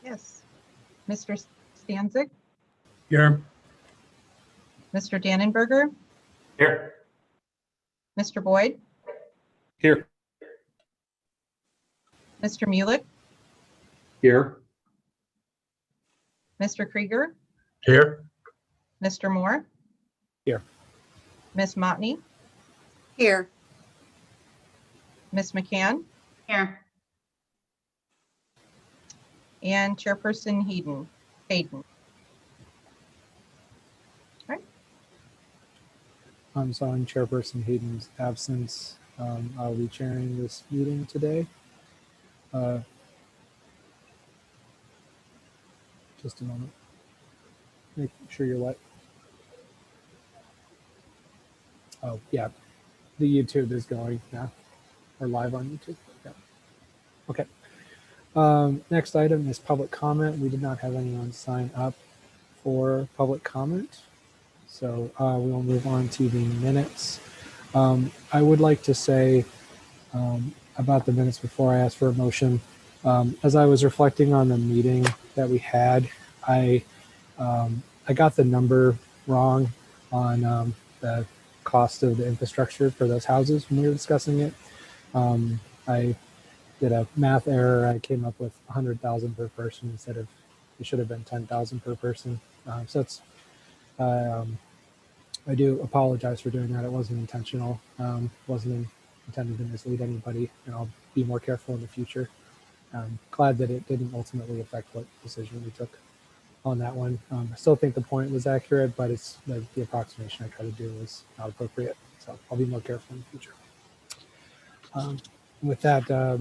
Yes. Mr. Stanzik, Here. Mr. Dannenberger, Here. Mr. Boyd, Here. Mr. Mulek, Here. Mr. Krieger, Here. Mr. Moore. Here. Ms. Motney, Here. Ms. McCann, Here. and Chairperson Hayden. So in Chairperson Hayden's absence, I'll be chairing this meeting today. Just a moment. Make sure you're live. Oh, yeah. The YouTube is going now. Or live on YouTube. Yeah. Okay. Next item is public comment. We did not have anyone sign up for public comment. So we'll move on to the minutes. I would like to say about the minutes before I ask for a motion. As I was reflecting on the meeting that we had, I got the number wrong on the cost of the infrastructure for those houses when we were discussing it. I did a math error. I came up with 100,000 per person instead of, it should have been 10,000 per person. So it's, I do apologize for doing that. It wasn't intentional. Wasn't intended to mislead anybody, and I'll be more careful in the future. Glad that it didn't ultimately affect what decision we took on that one. I still think the point was accurate, but it's the approximation I try to do was not appropriate. So I'll be more careful in the future. With that, I'd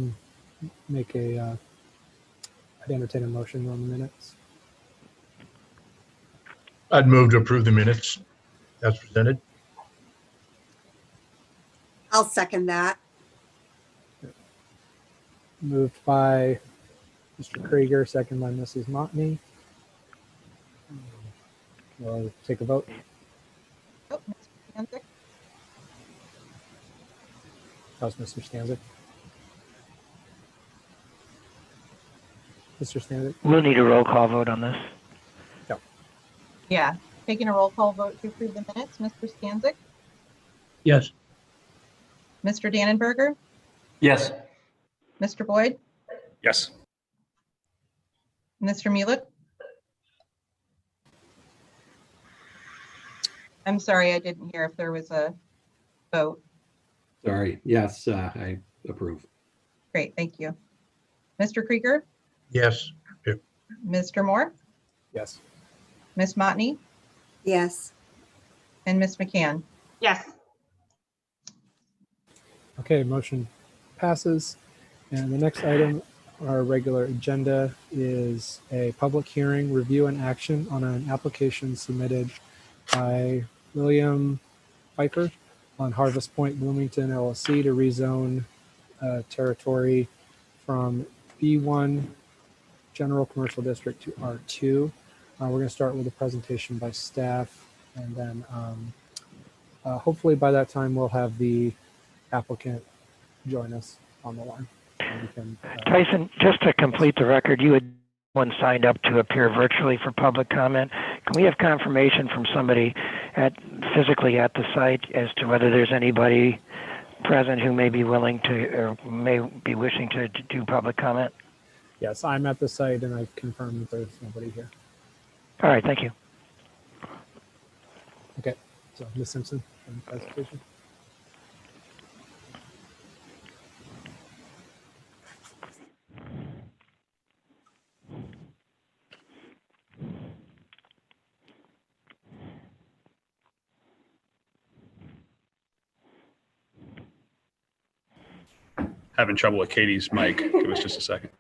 entertain a motion on the minutes. I'd move to approve the minutes as presented. I'll second that. Moved by Mr. Krieger, second by Mrs. Motney. We'll take a vote. Oh, Mr. Stanzik, How's Mr. Stanzik? Mr. Stanzik? We'll need a roll call vote on this. yeah. Taking a roll call vote to approve the minutes. Mr. Stanzik, Yes. Mr. Dannenberger, Yes. Mr. Boyd, Yes. Mr. Mulek. I'm sorry, I didn't hear if there was a vote. Sorry. Yes, I approve. Great, thank you. Mr. Krieger, Yes. Mr. Moore, Yes. Ms. Motney, Yes. and Ms. McCann. Yes. Okay, motion passes. And the next item, our regular agenda, is a public hearing, review, and action on an application submitted by William Piper on Harvest Point Bloomington LLC to rezone territory from B1 General Commercial District to R2. We're going to start with a presentation by staff, and then hopefully by that time we'll have the applicant join us on the line. And we can, Tyson, just to complete the record, you had one signed up to appear virtually for public comment. Can we have confirmation from somebody physically at the site as to whether there's anybody present who may be willing to or may be wishing to do public comment? yes, I'm at the site and I've confirmed that there's nobody here. All right, thank you. Okay, so Ms. Simpson, presentation. Having trouble with Katie's mic. Give us just a second.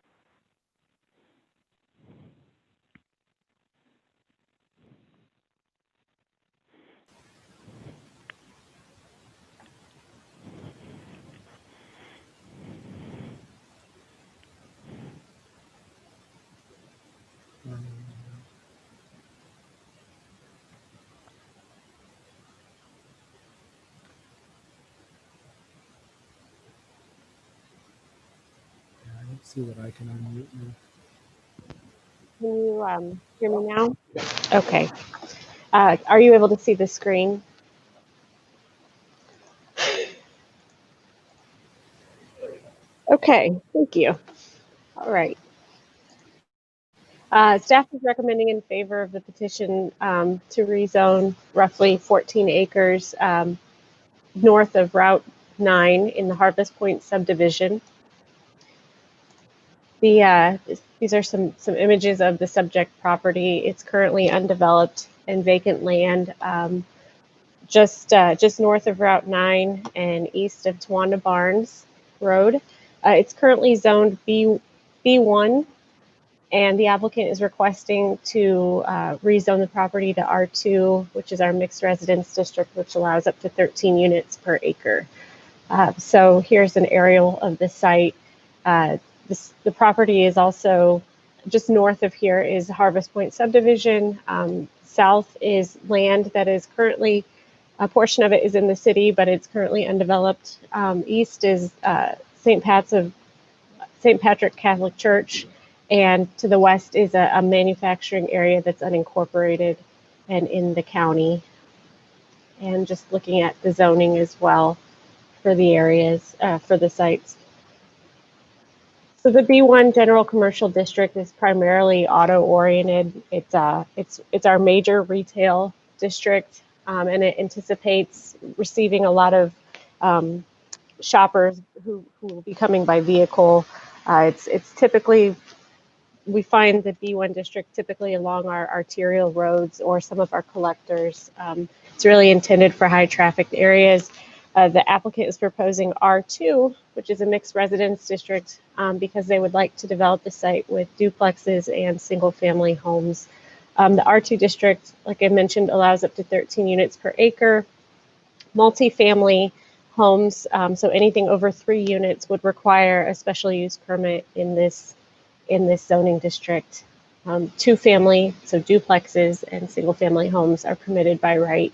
Yeah, I don't see that I can unmute you. Can you hear me now? Okay. Are you able to see the screen? Okay, thank you. All right. Staff is recommending in favor of the petition to rezone roughly 14 acres north of Route 9 in the Harvest Point subdivision. These are some images of the subject property. It's currently undeveloped and vacant land just north of Route 9 and east of Tawanda Barnes Road. It's currently zoned B1, and the applicant is requesting to rezone the property to R2, which is our mixed residence district, which allows up to 13 units per acre. So here's an aerial of the site. The property is also just north of here is Harvest Point subdivision. South is land that is currently, a portion of it is in the city, but it's currently undeveloped. East is St. Patrick Catholic Church, and to the west is a manufacturing area that's unincorporated and in the county. And just looking at the zoning as well for the areas, for the sites. So the B1 General Commercial District is primarily auto-oriented. It's our major retail district, and it anticipates receiving a lot of shoppers who will be coming by vehicle. It's typically, we find the B1 district typically along our arterial roads or some of our collectors. It's really intended for high trafficked areas. The applicant is proposing R2, which is a mixed residence district, because they would like to develop the site with duplexes and single family homes. The R2 district, like I mentioned, allows up to 13 units per acre. Multifamily homes, so anything over 3 units would require a special use permit in this zoning district. 2 family, so duplexes and single family homes are permitted by right.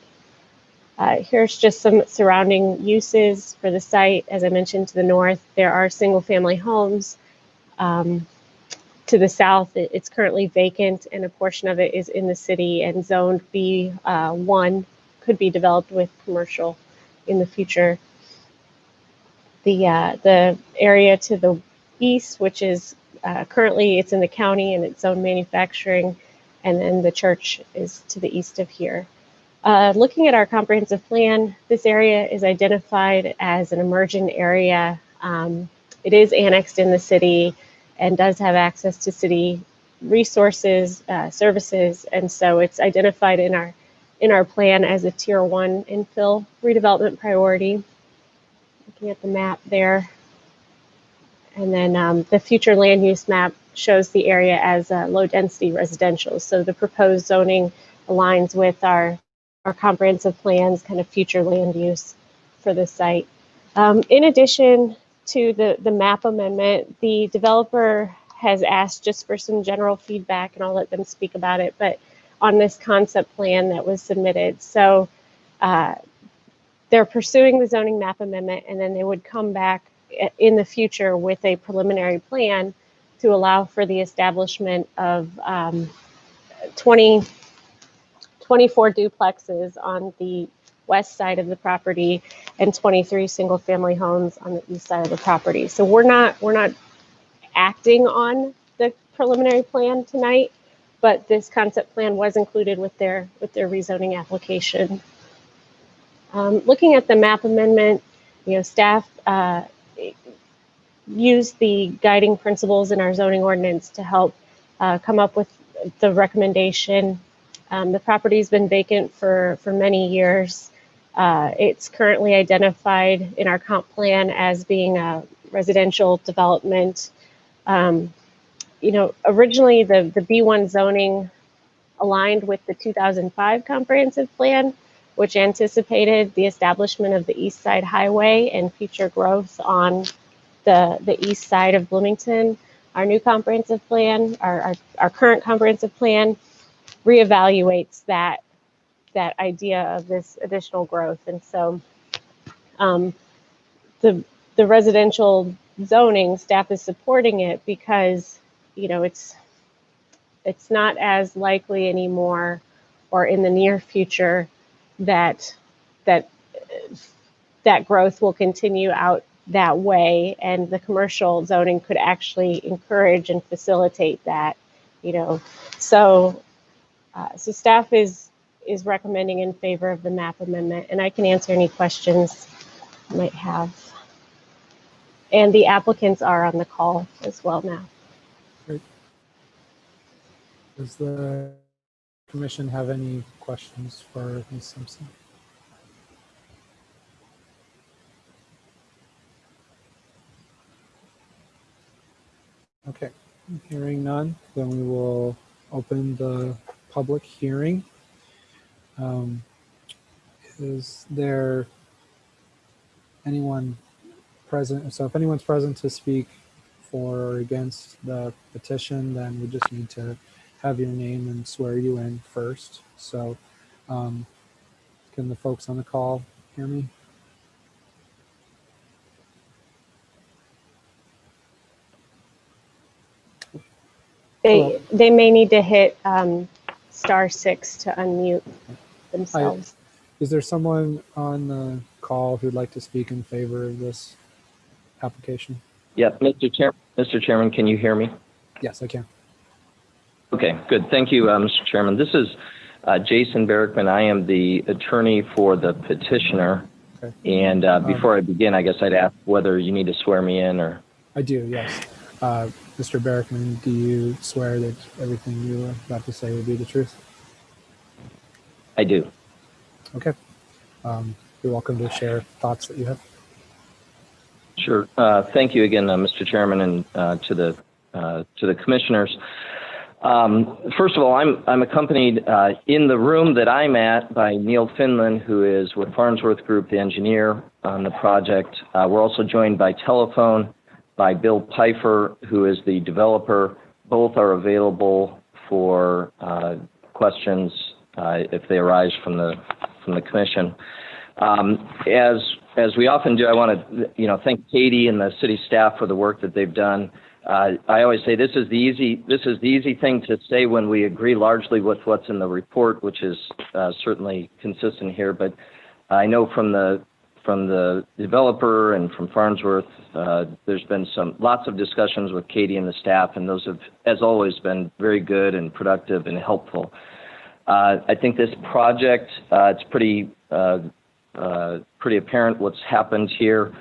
Here's just some surrounding uses for the site. As I mentioned, to the north, there are single family homes. To the south, it's currently vacant and a portion of it is in the city, and zoned B1 could be developed with commercial in the future. The area to the east, which is currently it's in the county and it's zoned manufacturing, and then the church is to the east of here. Looking at our comprehensive plan, this area is identified as an emergent area. It is annexed in the city and does have access to city resources, services, and so it's identified in our plan as a Tier 1 infill redevelopment priority. Looking at the map there. And then the future land use map shows the area as low density residential. So the proposed zoning aligns with our comprehensive plans, kind of future land use for the site. In addition to the map amendment, the developer has asked just for some general feedback, and I'll let them speak about it, but on this concept plan that was submitted. So they're pursuing the zoning map amendment, and then they would come back in the future with a preliminary plan to allow for the establishment of 24 duplexes on the west side of the property and 23 single family homes on the east side of the property. So we're not acting on the preliminary plan tonight, but this concept plan was included with their rezoning application. Looking at the map amendment, staff used the guiding principles in our zoning ordinance to help come up with the recommendation. The property's been vacant for many years. It's currently identified in our comp plan as being a residential development. Originally the B1 zoning aligned with the 2005 comprehensive plan, which anticipated the establishment of the East Side Highway and future growth on the east side of Bloomington. Our new comprehensive plan, our current comprehensive plan, reevaluates that idea of this additional growth. And so the residential zoning, staff is supporting it because it's it's not as likely anymore, or in the near future, that growth will continue out that way, and the commercial zoning could actually encourage and facilitate that, So staff is recommending in favor of the map amendment, and I can answer any questions you might have. And the applicants are on the call as well now. Great. Does the commission have any questions for Ms. Simpson? Okay, hearing none, then we will open the public hearing. Is there anyone present? So if anyone's present to speak for or against the petition, then we just need to have your name and swear you in first. So can the folks on the call hear me? They may need to hit *6 to unmute themselves. Is there someone on the call who'd like to speak in favor of this application? Yeah, Mr. Chairman, can you hear me? Yes, I can. Okay, good. Thank you, Mr. Chairman. This is Jason Berrickman. I am the attorney for the petitioner. Okay. And before I begin, I guess I'd ask whether you need to swear me in or... I do, yes. Mr. Berrickman, do you swear that everything you were about to say would be the truth? I do. Okay. You're welcome to share thoughts that you have. Sure. Thank you again, Mr. Chairman, and to the commissioners. First of all, I'm accompanied in the room that I'm at by Neil Finland, who is with Farnsworth Group, the engineer on the project. We're also joined by telephone by Bill Pfeiffer, who is the developer. Both are available for questions if they arise from the commission. As we often do, I want to thank Katie and the city staff for the work that they've done. I always say this is the easy thing to say when we agree largely with what's in the report, which is certainly consistent here. But I know from the developer and from Farnsworth, there's been lots of discussions with Katie and the staff, and those have, as always, been very good and productive and helpful. I think this project, it's pretty apparent what's happened here.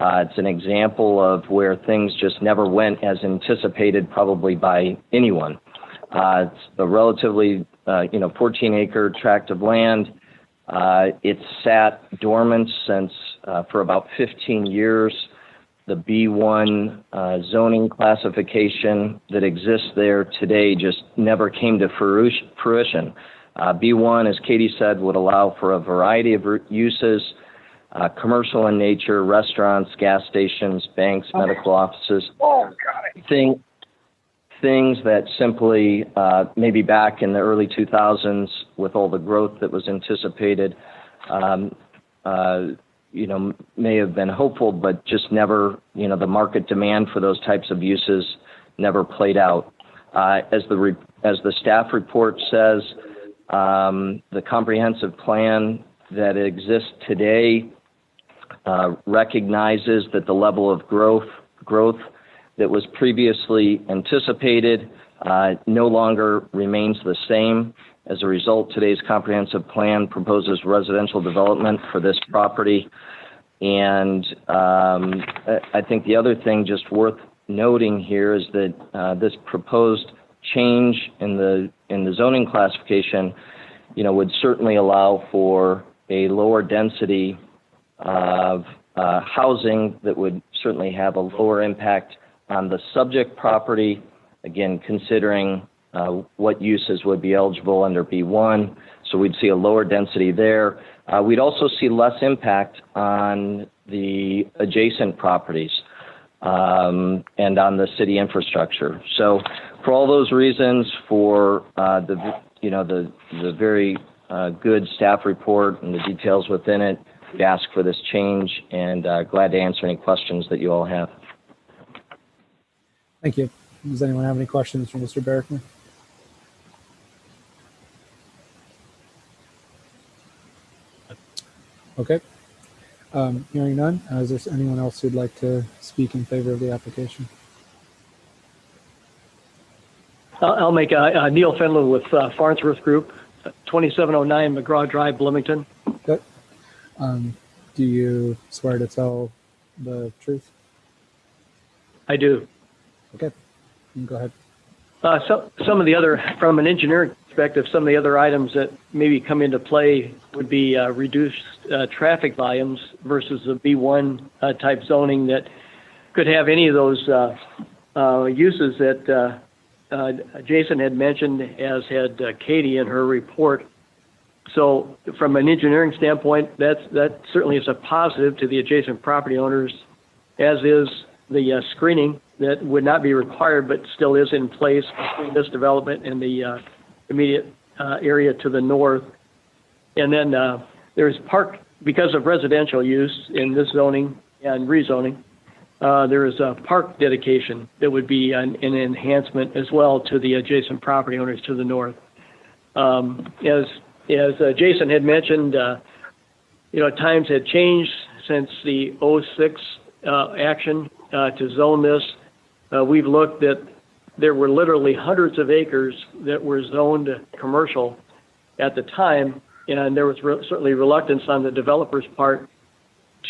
It's an example of where things just never went as anticipated, probably by anyone. It's a relatively, 14-acre tract of land. It's sat dormant since for about 15 years. The B1 zoning classification that exists there today just never came to fruition. B1, as Katie said, would allow for a variety of uses, commercial in nature, restaurants, gas stations, banks, medical offices. Things that simply, maybe back in the early 2000s, with all the growth that was anticipated, may have been hopeful, but just never, the market demand for those types of uses never played out. As the staff report says, the comprehensive plan that exists today recognizes that the level of growth that was previously anticipated no longer remains the same. As a result, today's comprehensive plan proposes residential development for this property. And I think the other thing just worth noting here is that this proposed change in the zoning classification, would certainly allow for a lower density of housing that would certainly have a lower impact on the subject property, again, considering what uses would be eligible under B1. So we'd see a lower density there. We'd also see less impact on the adjacent properties and on the city infrastructure. So for all those reasons, for the very good staff report and the details within it, we ask for this change, and glad to answer any questions that you all have. Thank you. Does anyone have any questions for Mr. Berrickman? Okay. Hearing none, is there anyone else who'd like to speak in favor of the application? I'll make Neil Fenlon with Farnsworth Group, 2709 McGraw Drive, Bloomington. Okay. Do you swear to tell the truth? I do. Okay. You can go ahead. Some of the other, from an engineering perspective, some of the other items that maybe come into play would be reduced traffic volumes versus the B1 type zoning that could have any of those uses that Jason had mentioned, as had Katie in her report. So from an engineering standpoint, that certainly is a positive to the adjacent property owners, as is the screening that would not be required but still is in place between this development and the immediate area to the north. And then there's park, because of residential use in this zoning and rezoning, there is a park dedication that would be an enhancement as well to the adjacent property owners to the north. As Jason had mentioned, times had changed since the 06 action to zone this. We've looked at, there were literally hundreds of acres that were zoned commercial at the time, and there was certainly reluctance on the developer's part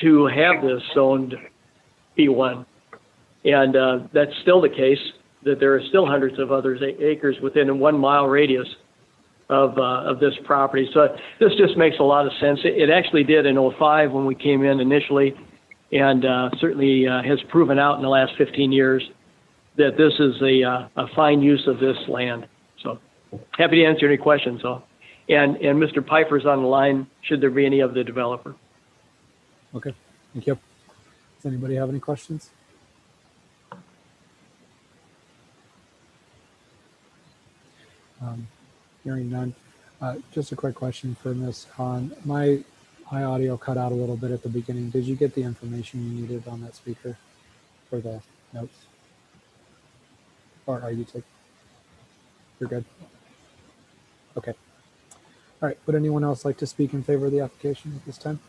to have this zoned B1. And that's still the case, that there are still hundreds of other acres within a 1 mile radius of this property. So this just makes a lot of sense. It actually did in 05 when we came in initially, and certainly has proven out in the last 15 years that this is a fine use of this land. So happy to answer any questions. And Mr. Piper's on the line, should there be any of the developer. Okay, thank you. Does anybody have any questions? Hearing none. Just a quick question for Ms. Hahn. My audio cut out a little bit at the beginning. Did you get the information you needed on that speaker for the notes? Or are you taking? You're good? Okay. All right. Would anyone else like to speak in favor of the application at this time?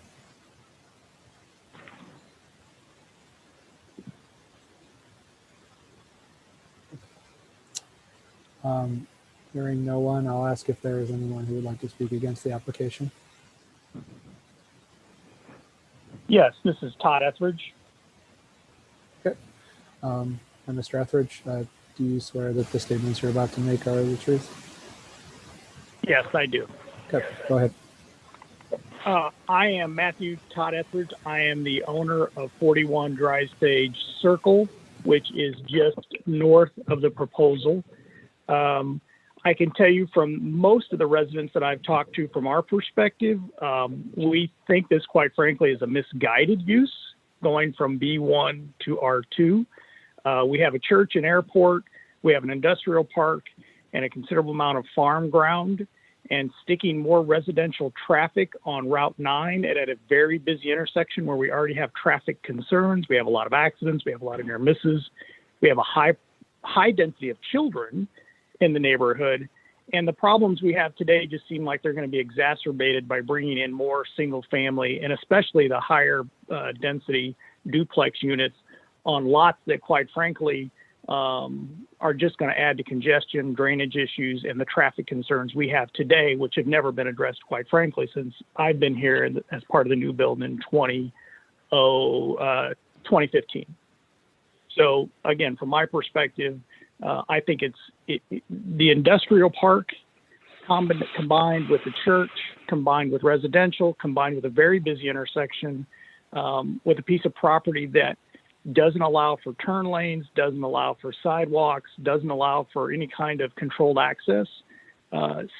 Hearing no one, I'll ask if there is anyone who would like to speak against the application. Yes, this is Todd Etheridge. Okay. And Mr. Etheridge, do you swear that the statements you're about to make are the truth? Yes, I do. Okay, go ahead. I am Matthew Todd Etheridge. I am the owner of 41 Dry Stage Circle, which is just north of the proposal. I can tell you from most of the residents that I've talked to, from our perspective, we think this, quite frankly, is a misguided use, going from B1 to R2. We have a church and airport, we have an industrial park, and a considerable amount of farm ground, and sticking more residential traffic on Route 9 at a very busy intersection where we already have traffic concerns. We have a lot of accidents, we have a lot of near misses, we have a high density of children in the neighborhood, and the problems we have today just seem like they're going to be exacerbated by bringing in more single family, and especially the higher density duplex units on lots that, quite frankly, are just going to add to congestion, drainage issues, and the traffic concerns we have today, which have never been addressed, quite frankly, since I've been here as part of the new build in 2015. So again, from my perspective, I think the industrial park combined with the church, combined with residential, combined with a very busy intersection, with a piece of property that doesn't allow for turn lanes, doesn't allow for sidewalks, doesn't allow for any kind of controlled access,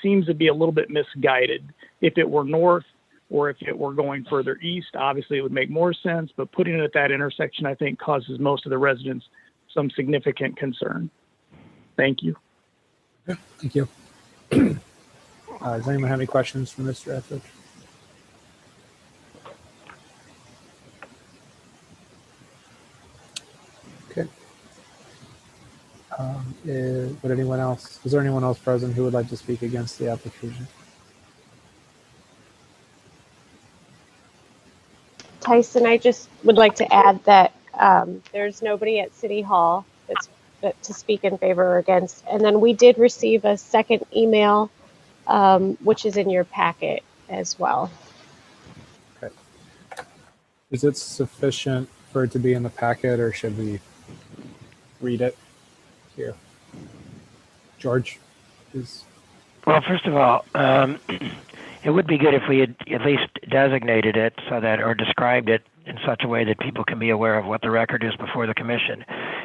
seems to be a little bit misguided. If it were north or if it were going further east, obviously it would make more sense, but putting it at that intersection, I think, causes most of the residents some significant concern. Thank you. Thank you. Does anyone have any questions for Mr. Etheridge? Okay. Would anyone else, is there anyone else present who would like to speak against the application? Tyson, I just would like to add that there's nobody at City Hall that to speak in favor or against. And then we did receive a second email, which is in your packet as well. Okay. Is it sufficient for it to be in the packet, or should we read it here? George is. Well, first of all, it would be good if we had at least designated it so that, or described it in such a way that people can be aware of what the record is before the commission.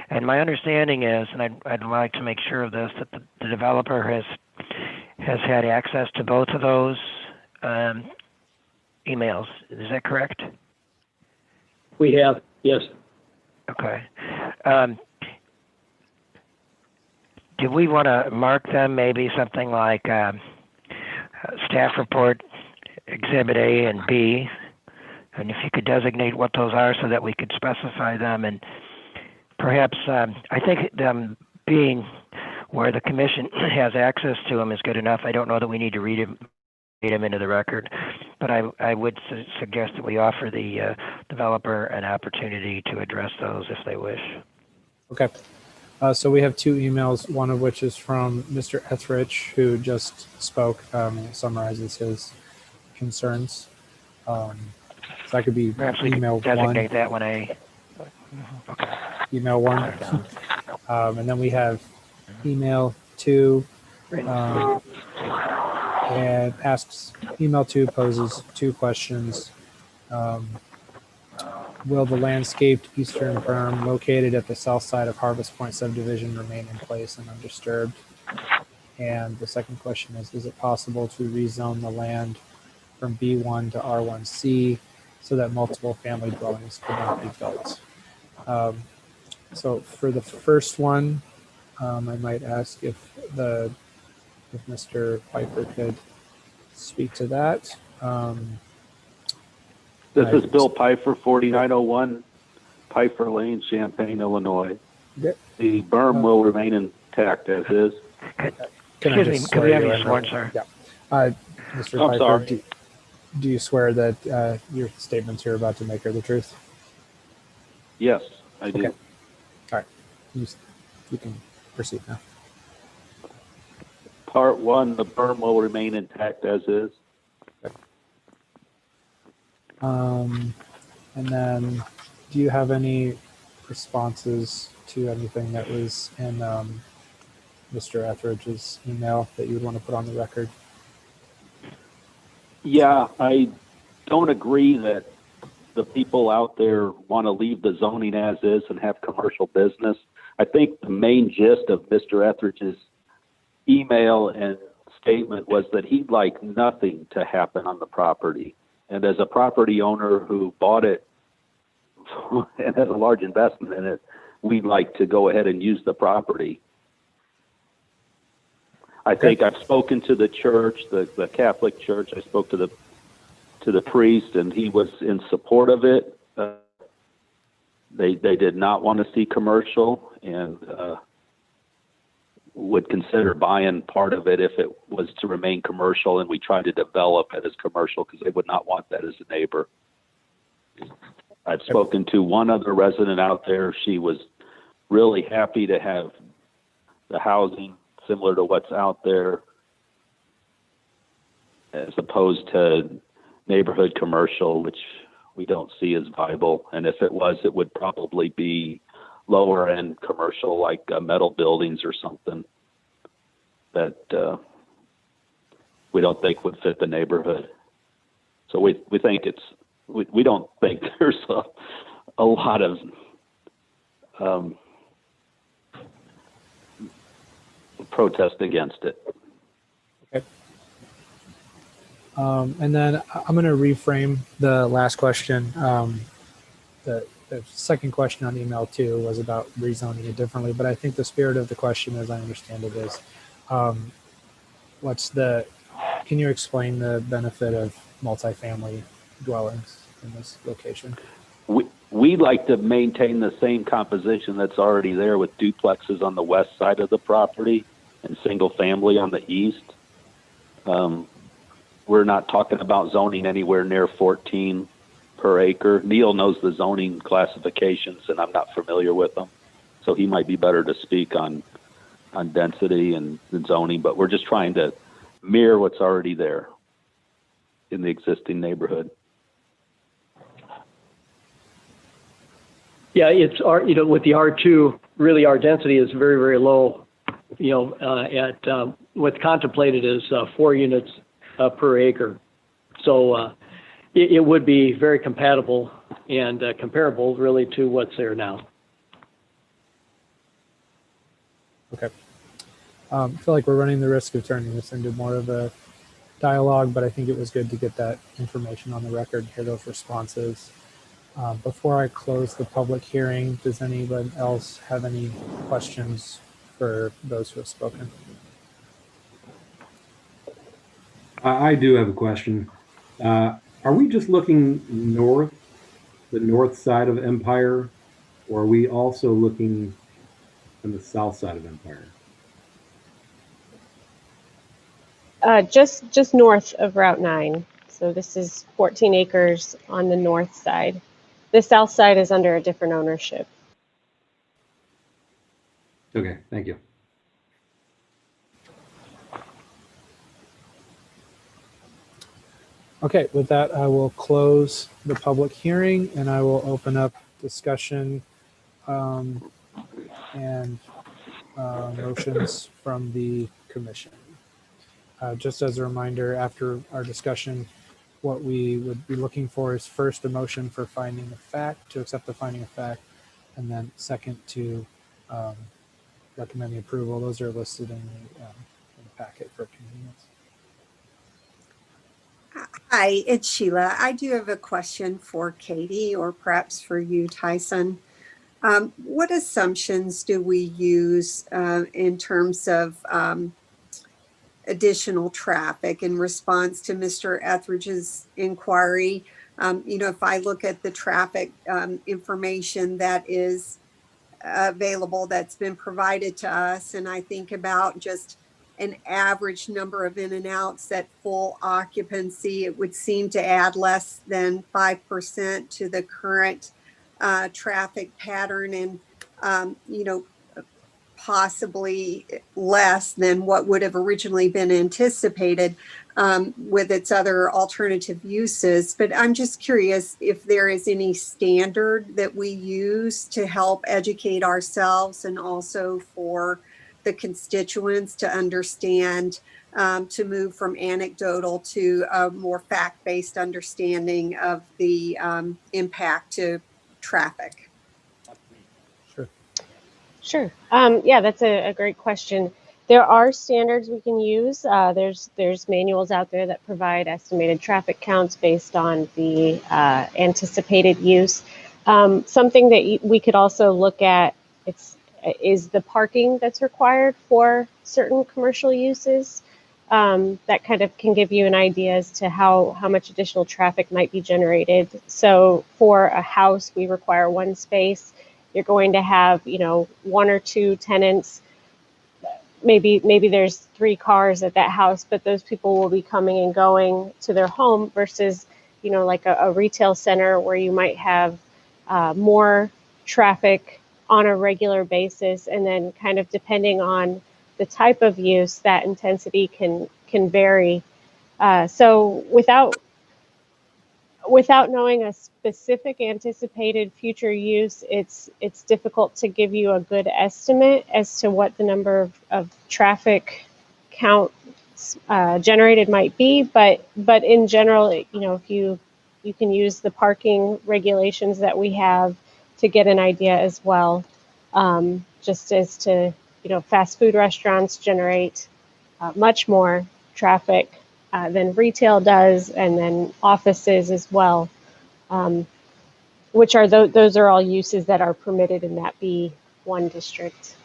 And my understanding is, and I'd like to make sure of this, that the developer has had access to both of those emails. Is that correct? We have, yes. Okay. Do we want to mark them maybe something like staff report exhibit A and B? And if you could designate what those are so that we could specify them, and perhaps I think them being where the commission has access to them is good enough. I don't know that we need to read them into the record, but I would suggest that we offer the developer an opportunity to address those if they wish. Okay. So we have two emails, one of which is from Mr. Etheridge, who just spoke, summarizes his concerns. So that could be Perhaps we email could designate one. that one A. Okay. Email one. And then we have email two, and asks, email two poses two questions. Will the landscaped eastern berm located at the south side of Harvest Point subdivision remain in place and undisturbed? And the second question is it possible to rezone the land from B1 to R1C so that multiple family dwellings could not be built? So for the first one, I might ask if Mr. Piper could speak to that. This is Bill Pfeiffer, 4901 Pfeiffer Lane, Champaign, Illinois. Okay. The berm will remain intact as is. Excuse me, can we have you sworn, sir? Yeah. Mr. I'm Piper, sorry. do you swear that your statements you're about to make are the truth? Yes, I do. Okay. All right. You can proceed now. Part one, the berm will remain intact as is. And then, do you have any responses to anything that was in Mr. Etheridge's email that you would want to put on the record? Yeah, I don't agree that the people out there want to leave the zoning as is and have commercial business. I think the main gist of Mr. Etheridge's email and statement was that he'd like nothing to happen on the property. And as a property owner who bought it and has a large investment in it, we'd like to go ahead and use the property. I think I've spoken to the church, the Catholic Church. I spoke to the priest, and he was in support of it. They did not want to see commercial, and would consider buying part of it if it was to remain commercial, and we tried to develop it as commercial because they would not want that as a neighbor. I've spoken to one other resident out there. She was really happy to have the housing similar to what's out there as opposed to neighborhood commercial, which we don't see as viable. And if it was, it would probably be lower end commercial, like metal buildings or something that we don't think would fit the neighborhood. So we think we don't think there's a lot of protest against it. Okay. And then I'm going to reframe the last question. The second question on email 2 was about rezoning it differently, but I think the spirit of the question, as I understand it, is can you explain the benefit of multifamily dwellings in this location? We like to maintain the same composition that's already there with duplexes on the west side of the property and single family on the east. We're not talking about zoning anywhere near 14 per acre. Neil knows the zoning classifications, and I'm not familiar with them, so he might be better to speak on density and zoning. But we're just trying to mirror what's already there in the existing neighborhood. Yeah, it's our, with the R2, really our density is very, very low. At what's contemplated is 4 units per acre. So it would be very compatible and comparable really to what's there now. Okay. I feel like we're running the risk of turning this into more of a dialogue, but I think it was good to get that information on the record, hear those responses. Before I close the public hearing, does anyone else have any questions for those who have spoken? I do have a question. Are we just looking north, the north side of Empire, or are we also looking on the south side of Empire? Just north of Route 9. So this is 14 acres on the north side. The south side is under a different ownership. Okay, thank you. Okay, with that, I will close the public hearing and I will open up discussion and motions from the commission. Just as a reminder, after our discussion, what we would be looking for is first a motion for finding of fact, to accept the finding of fact, and then second to recommend the approval. Those are listed in the packet for convenience. Hi, it's Sheila. I do have a question for Katie, or perhaps for you, Tyson. What assumptions do we use in terms of additional traffic in response to Mr. Etheridge's inquiry? If I look at the traffic information that is available, that's been provided to us, and I think about just an average number of in and outs at full occupancy, it would seem to add less than 5% to the current traffic pattern, and possibly less than what would have originally been anticipated with its other alternative uses. But I'm just curious if there is any standard that we use to help educate ourselves and also for the constituents to understand, to move from anecdotal to a more fact-based understanding of the impact to traffic. Sure. Yeah, that's a great question. There are standards we can use. There's manuals out there that provide estimated traffic counts based on the anticipated use. Something that we could also look at is the parking that's required for certain commercial uses. That kind of can give you an idea as to how much additional traffic might be generated. So for a house, we require 1 space. You're going to have, 1 or 2 tenants. Maybe there's 3 cars at that house, but those people will be coming and going to their home versus, like a retail center where you might have more traffic on a regular basis, and then kind of depending on the type of use, that intensity can vary. So without knowing a specific anticipated future use, it's difficult to give you a good estimate as to what the number of traffic counts generated might be. But in general, if you can use the parking regulations that we have to get an idea as well, just as to, fast food restaurants generate much more traffic than retail does, and then offices as well, which are those are all uses that are permitted in that B1 district.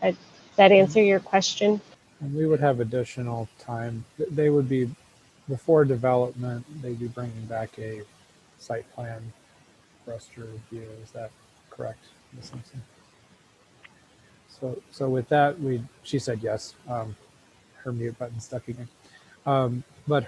Does that answer your question? And we would have additional time. They would be, before development, they'd be bringing back a site plan for us to review. Is that correct, Ms. Simpson? So with that, she said yes. Her mute button stuck again. But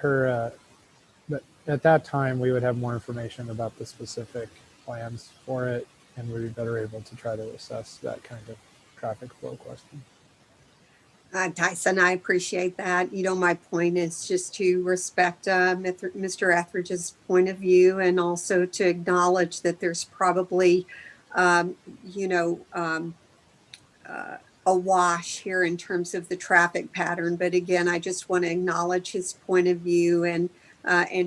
at that time, we would have more information about the specific plans for it, and we'd be better able to try to assess that kind of traffic flow question. Tyson, I appreciate that. My point is just to respect Mr. Etheridge's point of view, and also to acknowledge that there's probably, a wash here in terms of the traffic pattern. But again, I just want to acknowledge his point of view, and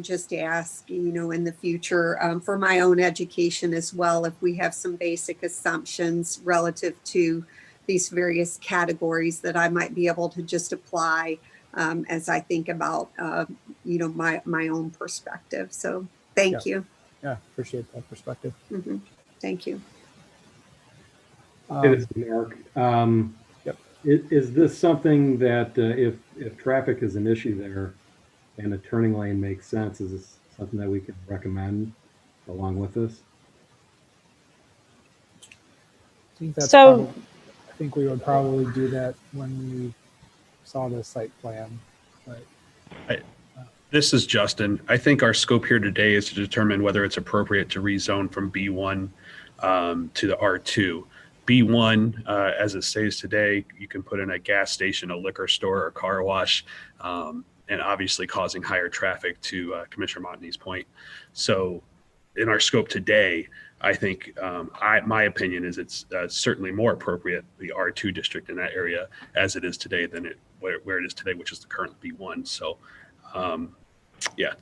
just ask, in the future, for my own education as well, if we have some basic assumptions relative to these various categories that I might be able to just apply as I think about, my own perspective. So thank you. Yeah, appreciate that perspective. Mhm. Thank you. Hey, this is Mark. Yep. Is this something that if traffic is an issue there and a turning lane makes sense, is this something that we can recommend along with this? I think that's So- I think we would probably do that when we saw the site plan. But This is Justin. I think our scope here today is to determine whether it's appropriate to rezone from B1 to the R2. B1, as it stays today, you can put in a gas station, a liquor store, or car wash, and obviously causing higher traffic, to Commissioner Montney's point. So in our scope today, I think my opinion is it's certainly more appropriate, the R2 district in that area, as it is today than where it is today, which is the current B1. So yeah,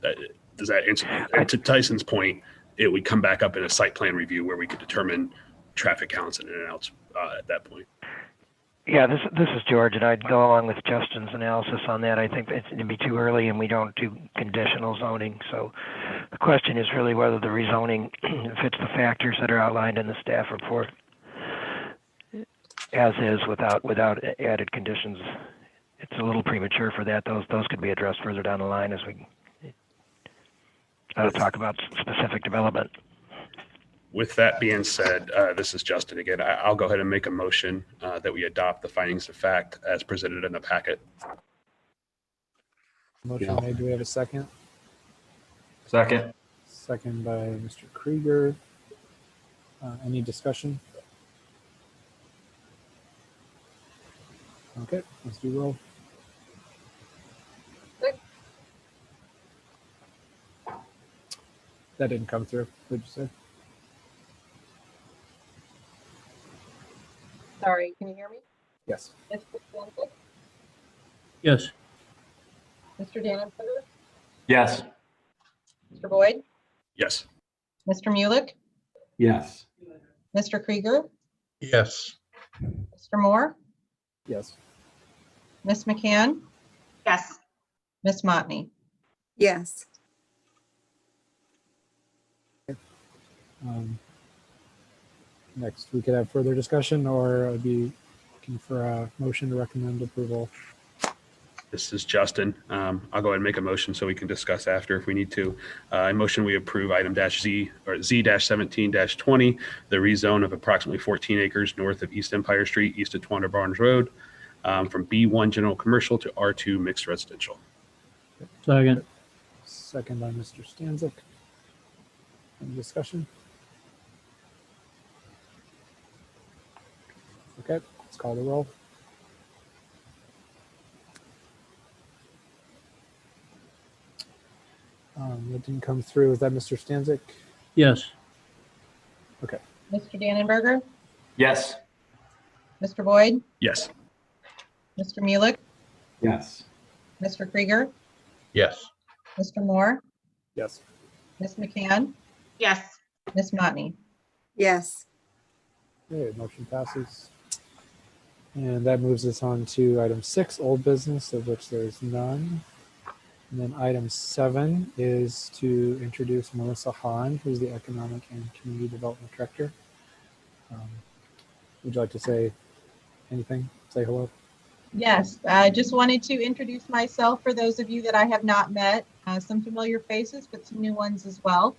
does that answer? And to Tyson's point, it would come back up in a site plan review where we could determine traffic counts and in and outs at that point. Yeah, this is George, and I'd go along with Justin's analysis on that. I think it'd be too early, and we don't do conditional zoning. So the question is really whether the rezoning fits the factors that are outlined in the staff report, as is, without added conditions. It's a little premature for that. Those could be addressed further down the line as we talk about specific development. With that being said, this is Justin again. I'll go ahead and make a motion that we adopt the findings of fact as presented in the packet. motion made. Do we have a second? Second. Second by Mr. Krieger. Any discussion? Okay, let's do roll. That didn't come through. What did you say? Sorry, can you hear me? Yes. Mr. Stanzik, Yes. Mr. Dannenberger, Yes. Mr. Boyd, Yes. Mr. Mulek, Yes. Mr. Krieger, Yes. Mr. Moore, Yes. Miss McCann, Yes. Miss Motney. Yes. Next, we could have further discussion, or I'd be looking for a motion to recommend approval. This is Justin. I'll go ahead and make a motion so we can discuss after if we need to. I motion we approve item Z or Z-17-20, the rezone of approximately 14 acres north of East Empire Street, east of Twander Barnes Road, from B1 general commercial to R2 mixed residential. Second. Second by Mr. Stanzik. Any discussion? Okay, let's call the roll. That didn't come through. Is that Mr. Stanzik? Yes. Okay. Mr. Dannenberger, Yes. Mr. Boyd, Yes. Mr. Mulek, Yes. Mr. Krieger, Yes. Mr. Moore, Yes. Miss McCann, Yes. Miss Motney. Yes. Okay, motion passes. And that moves us on to item 6, old business, of which there is none. And then item 7 is to introduce Melissa Hahn, who's the Economic and Community Development Director. Would you like to say anything? Say hello? Yes, I just wanted to introduce myself for those of you that I have not met, some familiar faces, but some new ones as well.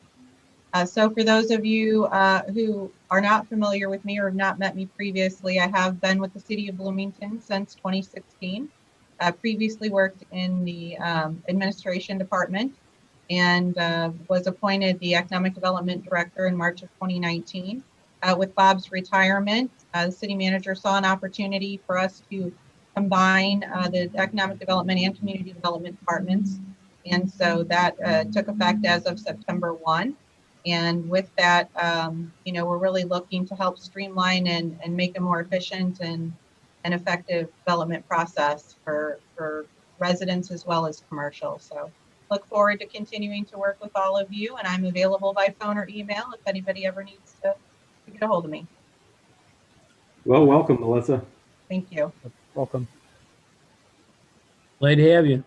So for those of you who are not familiar with me or have not met me previously, I have been with the City of Bloomington since 2016. Previously worked in the administration department. and was appointed the Economic Development Director in March of 2019. With Bob's retirement, the city manager saw an opportunity for us to combine the economic development and community development departments. And so that took effect as of September 1. And with that, we're really looking to help streamline and make a more efficient and effective development process for residents as well as commercial. So look forward to continuing to work with all of you, and I'm available by phone or email if anybody ever needs to get a hold of me. Well, welcome, Melissa. Thank you. Welcome. Glad to have you.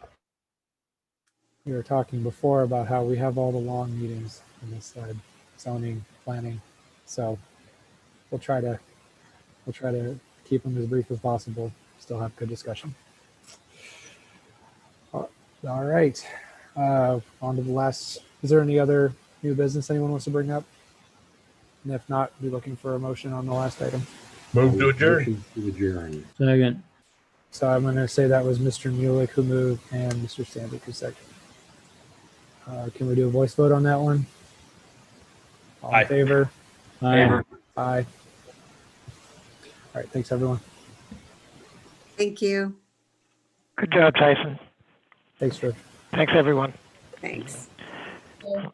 We were talking before about how we have all the long meetings on this side, zoning, planning. So we'll try to keep them as brief as possible. Still have good discussion. All right. On to the last. Is there any other new business anyone wants to bring up? And if not, be looking for a motion on the last item. Move to adjourn. Motion to adjourn. Second. So I'm going to say that was Mr. Mueller who moved and Mr. Stanvick who seconded. Can we do a voice vote on that one? All in Aye. favor? Aye. Aye. All right. Thanks, everyone. Thank you. Good job, Tyson. Thanks, George. Thanks, everyone. Thanks. So,